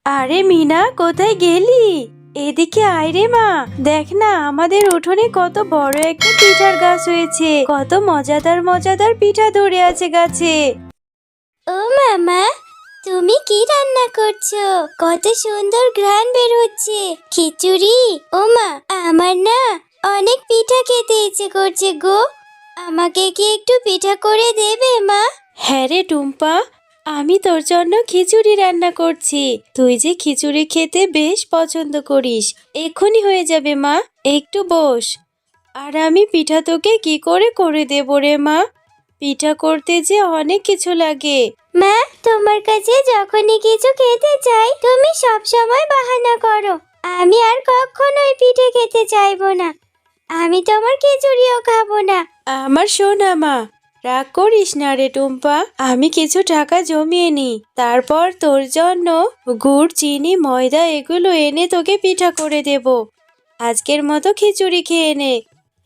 আরে মিনা, কোথায় গেলি? এদিকে আয় রে মা। দেখ না, আমাদের উঠোনে কত বড় একটা পিঠার গাছ হয়েছে। কত মজাদার মজাদার পিঠা ধরে আছে গাছে। ও মামা, তুমি কি রান্না করছো? কত সুন্দর ঘ্রাণ বের হচ্ছে। খিচুড়ি? ও মা, আমার না অনেক পিঠা খেতে ইচ্ছে করছে গো। আমাকে কি একটু পিঠা করে দেবে মা? হ্যাঁ রে টুম্পা, আমি তোর জন্য খিচুড়ি রান্না করছি। তুই যে খিচুড়ি খেতে বেশ পছন্দ করিস, এক্ষুনি হয়ে যাবে মা, একটু বস। আর আমি পিঠা তোকে কি করে করে দেবো রে মা? পিঠা করতে যে অনেক কিছু লাগে। মা, তোমার কাছে যখনই কিছু খেতে চাই তুমি সব সময় বাহানা করো। আমি আর কখনোই পিঠে খেতে চাইবো না। আমি তোমার খিচুড়িও খাবো না। আমার সোনা মা, রাগ করিস না রে টুম্পা। আমি কিছু টাকা জমিয়ে নি, তারপর তোর জন্য গুড়, চিনি, ময়দা এগুলো এনে তোকে পিঠা করে দেব। আজকের মতো খিচুড়ি খেয়ে নে।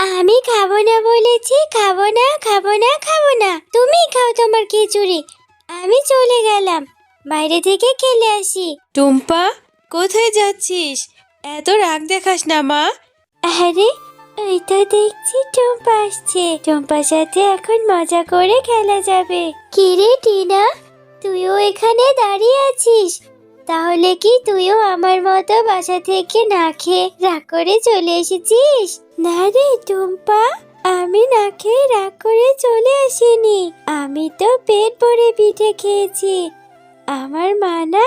আমি খাবো না বলেছি, খাবো না, খাবো না, খাবো না। তুমি খাও তোমার খিচুড়ি। আমি চলে গেলাম, বাইরে থেকে খেলে আসি। টুম্পা, কোথায় যাচ্ছিস? এত রাগ দেখাস না মা। আরে, ওই তো দেখছি টুম্পা আসছে। টুম্পার সাথে এখন মজা করে খেলা যাবে। কি রে টিনা, তুইও এখানে দাঁড়িয়ে আছিস? তাহলে কি তুইও আমার মতো বাসা থেকে না খেয়ে রাগ করে চলে এসেছিস? না রে টুম্পা, আমি না খেয়ে রাগ করে চলে আসিনি। আমি তো পেট ভরে পিঠে খেয়েছি। আমার মা না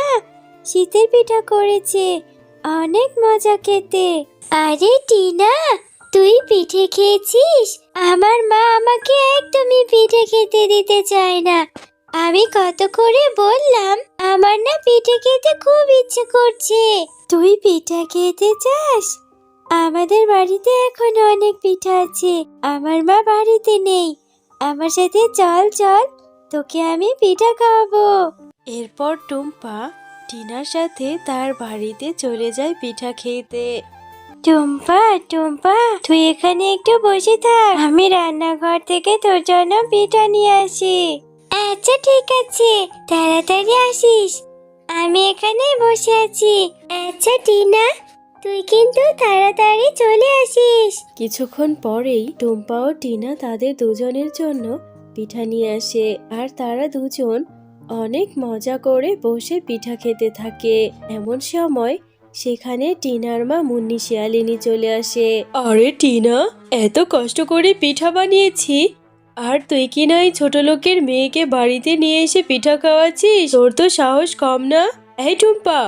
শীতের পিঠা করেছে, অনেক মজা খেতে। আরে টিনা, তুই পিঠে খেয়েছিস? আমার মা আমাকে একদমই পিঠে খেতে দিতে চায় না। আমি কত করে বললাম, আমার না পিঠে খেতে খুব ইচ্ছে করছে। তুই পিঠা খেতে চাস? আমাদের বাড়িতে এখন অনেক পিঠা আছে। আমার মা বাড়িতে নেই। আমার সাথে চল চল, তোকে আমি পিঠা খাওয়াবো। এরপর টুম্পা টিনার সাথে তার বাড়িতে চলে যায় পিঠা খেতে। টুম্পা, টুম্পা, তুই এখানে একটু বসে থাক, আমি রান্নাঘর থেকে তোর জন্য পিঠা নিয়ে আসি। আচ্ছা ঠিক আছে, তাড়াতাড়ি আসিস। আমি এখানে বসে আছি। আচ্ছা টিনা, তুই কিন্তু তাড়াতাড়ি চলে আসিস। কিছুক্ষণ পরেই টুম্পা ও টিনা তাদের দুজনের জন্য পিঠা নিয়ে আসে, আর তারা দুজন অনেক মজা করে বসে পিঠা খেতে থাকে। এমন সময় সেখানে টিনার মা মুন্নি শিয়ালিনী চলে আসে। আরে টিনা, এত কষ্ট করে পিঠা বানিয়েছি, আর তুই কি না এই ছোট লোকের মেয়েকে বাড়িতে নিয়ে এসে পিঠা খাওয়াচ্ছিস? তোর তো সাহস কম না। এই টুম্পা,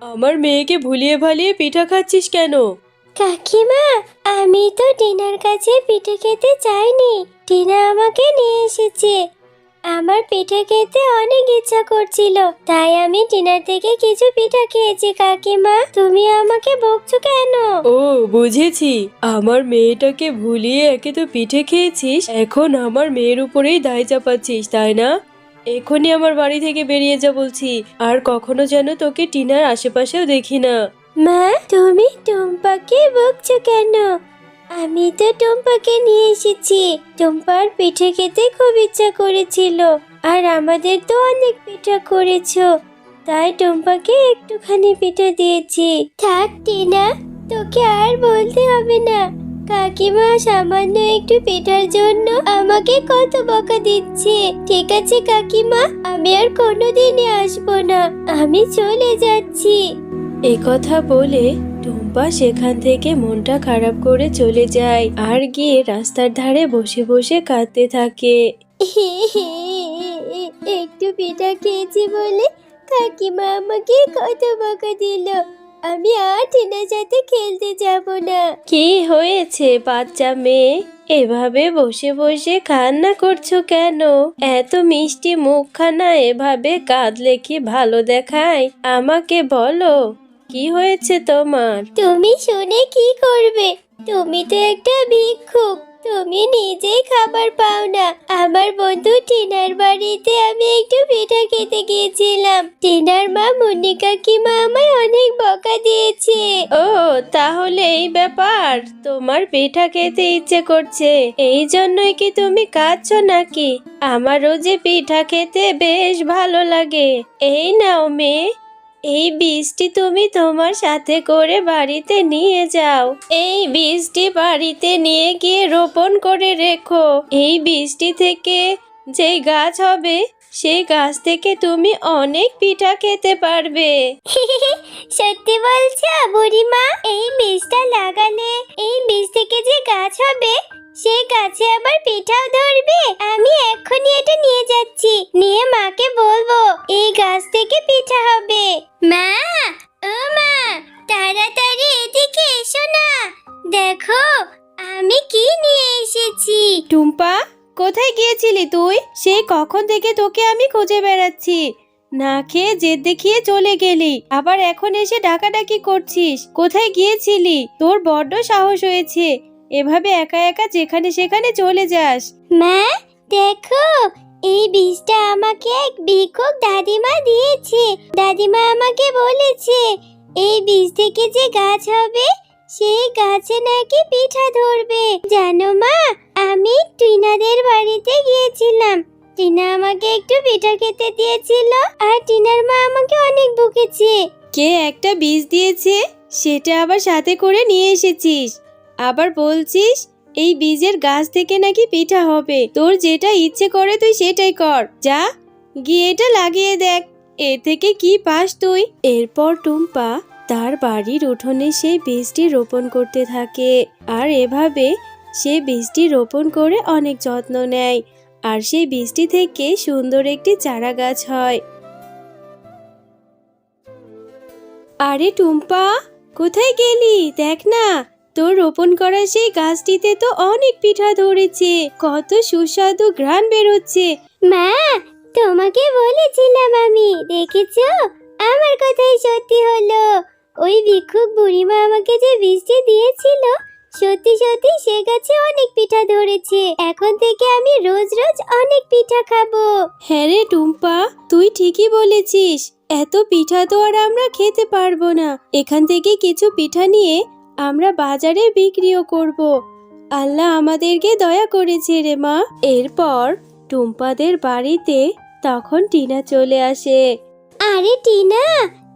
আমার মেয়েকে ভুলিয়ে ভালিয়ে পিঠা খাচ্ছিস কেন? কাকিমা, আমি তো টিনার কাছে পিঠে খেতে চাইনি। টিনা আমাকে নিয়ে এসেছে। আমার পিঠে খেতে অনেক ইচ্ছা করছিল, তাই আমি টিনার থেকে কিছু পিঠা খেয়েছি। কাকিমা, তুমি আমাকে বকছো কেন? ও, বুঝেছি। আমার মেয়েটাকে ভুলিয়ে একে তো পিঠে খেয়েছিস, এখন আমার মেয়ের উপরেই দায় চাপাচ্ছিস, তাই না? এখনই আমার বাড়ি থেকে বেরিয়ে যা বলছি, আর কখনো যেন তোকে টিনার আশেপাশেও দেখি না। মা, তুমি টুম্পাকে বকছো কেন? আমি তো টুম্পাকে নিয়ে এসেছি। টুম্পার পিঠে খেতে খুব ইচ্ছা করেছিল, আর আমাদের তো অনেক পিঠা করেছো, তাই টুম্পাকে একটুখানি পিঠা দিয়েছি। থাক টিনা, তোকে আর বলতে হবে না। কাকিমা সামান্য একটু পিঠার জন্য আমাকে কত বকা দিচ্ছে। ঠিক আছে কাকিমা, আমি আর কোনোদিনই আসবো না। আমি চলে যাচ্ছি। কথা বলে টুম্পা সেখান থেকে মনটা খারাপ করে চলে যায়, আর গিয়ে রাস্তার ধারে বসে বসে কাঁদতে থাকে। একটু পিঠা খেয়েছি বলে কাকিমা আমাকে কত বকা দিল। আমি আর টিনার সাথে খেলতে যাব না। কি হয়েছে বাচ্চা মেয়ে, এভাবে বসে বসে কান্না করছো কেন? এত মিষ্টি মুখখানা এভাবে কাঁদলে কি ভালো দেখায়? আমাকে বলো, কি হয়েছে তোমার? তুমি শুনে কি করবে? তুমি তো একটা ভিক্ষুক, তুমি নিজেই খাবার পাও না। আমার বন্ধু টিনার বাড়িতে আমি একটু পিঠা খেতে গিয়েছিলাম। টিনার মা মুন্নি কাকিমা আমায় অনেক বকা দিয়েছে। ও, তাহলে এই ব্যাপার। তোমার পিঠা খেতে ইচ্ছে করছে, এই জন্যই কি তুমি কাঁদছো নাকি? আমারও যে পিঠা খেতে বেশ ভালো লাগে। এই নাও মেয়ে, এই বীজটি তুমি তোমার সাথে করে বাড়িতে নিয়ে যাও। এই বীজটি বাড়িতে নিয়ে গিয়ে রোপণ করে রেখো। এই বীজটি থেকে যেই গাছ হবে সেই গাছ থেকে তুমি অনেক পিঠা খেতে পারবে। সত্যি বলছো বুড়িমা? এই বীজটা লাগালে এই বীজ থেকে যে গাছ হবে সেই গাছে আবার পিঠাও ধরবে? আমি এক্ষুনি এটা নিয়ে যাচ্ছি, নিয়ে মাকে বলবো এই গাছ থেকে পিঠা হবে। মা, ও মা, তাড়াতাড়ি এদিকে এসো না, দেখো আমি কি নিয়ে এসেছি। টুম্পা, কোথায় গিয়েছিলি তুই? সেই কখন থেকে তোকে আমি খুঁজে বেড়াচ্ছি। না খেয়ে জেদ দেখিয়ে চলে গেলি, আবার এখন এসে ডাকাডাকি করছিস। কোথায় গিয়েছিলি? তোর বড্ড সাহস হয়েছে, এভাবে একা একা যেখানে সেখানে চলে যাস। মা, দেখো এই বীজটা আমাকে এক ভিক্ষুক দাদিমা দিয়েছে। দাদিমা আমাকে বলেছে এই বীজ থেকে যে গাছ হবে সেই গাছে নাকি পিঠা ধরবে। জানো মা, আমি টিনাদের বাড়িতে গিয়েছিলাম, টিনা আমাকে একটু পিঠা খেতে দিয়েছিল আর টিনার মা আমাকে অনেক বকেছে। কে একটা বীজ দিয়েছে সেটা আবার সাথে করে নিয়ে এসেছিস, আবার বলছিস এই বীজের গাছ থেকে নাকি পিঠা হবে। তোর যেটা ইচ্ছে করে তুই সেটাই কর, যা গিয়ে এটা লাগিয়ে দেখ, এ থেকে কি পাস তুই। এরপর টুম্পা তার বাড়ির উঠোনে সেই বীজটি রোপণ করতে থাকে, আর এভাবে সে বীজটি রোপণ করে অনেক যত্ন নেয়, আর সেই বীজটি থেকে সুন্দর একটি চারা গাছ হয়। আরে টুম্পা, কোথায় গেলি? দেখ না, তোর রোপণ করা সেই গাছটিতে তো অনেক পিঠা ধরেছে, কত সুস্বাদু ঘ্রাণ বেরোচ্ছে। মা, তোমাকে বলেছিলাম আমি, দেখেছো আমার কথাই সত্যি হলো। ওই ভিক্ষুক বুড়িমা আমাকে যে বীজটি দিয়েছিল সত্যি সত্যি সে গাছে অনেক পিঠা ধরেছে। এখন থেকে আমি রোজ রোজ অনেক পিঠা খাবো। হ্যাঁ রে টুম্পা, তুই ঠিকই বলেছিস, এত পিঠা তো আর আমরা খেতে পারবো না। এখান থেকে কিছু পিঠা নিয়ে আমরা বাজারে বিক্রিও করব। আল্লাহ আমাদেরকে দয়া করেছে রে মা। এরপর টুম্পাদের বাড়িতে তখন টিনা চলে আসে। আরে টিনা,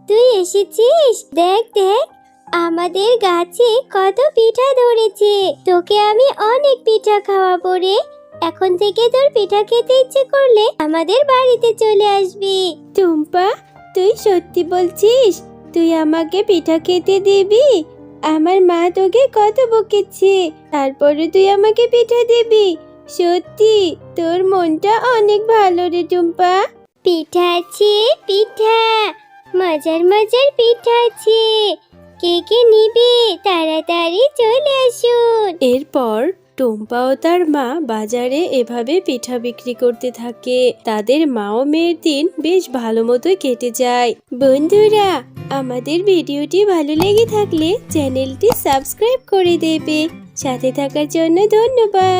তুই এসেছিস? দেখ দেখ আমাদের গাছে কত পিঠা ধরেছে, তোকে আমি অনেক পিঠা খাওয়াবো রে। এখন থেকে তোর পিঠা খেতে ইচ্ছে করলে আমাদের বাড়িতে চলে আসবি। টুম্পা, তুই সত্যি বলছিস? তুই আমাকে পিঠা খেতে দিবি? আমার মা তোকে কত বকেছে, তারপরে তুই আমাকে পিঠা দিবি? সত্যি তোর মনটা অনেক ভালো রে টুম্পা। পিঠা আছে, পিঠা, মজার মজার পিঠা আছে, কে কে নিবি তাড়াতাড়ি চলে আসুন। এরপর টুম্পা ও তার মা বাজারে এভাবে পিঠা বিক্রি করতে থাকে। তাদের মা ও মেয়ের দিন বেশ ভালো মতোই কেটে যায়। বন্ধুরা, আমাদের ভিডিওটি ভালো লেগে থাকলে চ্যানেলটি সাবস্ক্রাইব করে দেবে। সাথে থাকার জন্য ধন্যবাদ।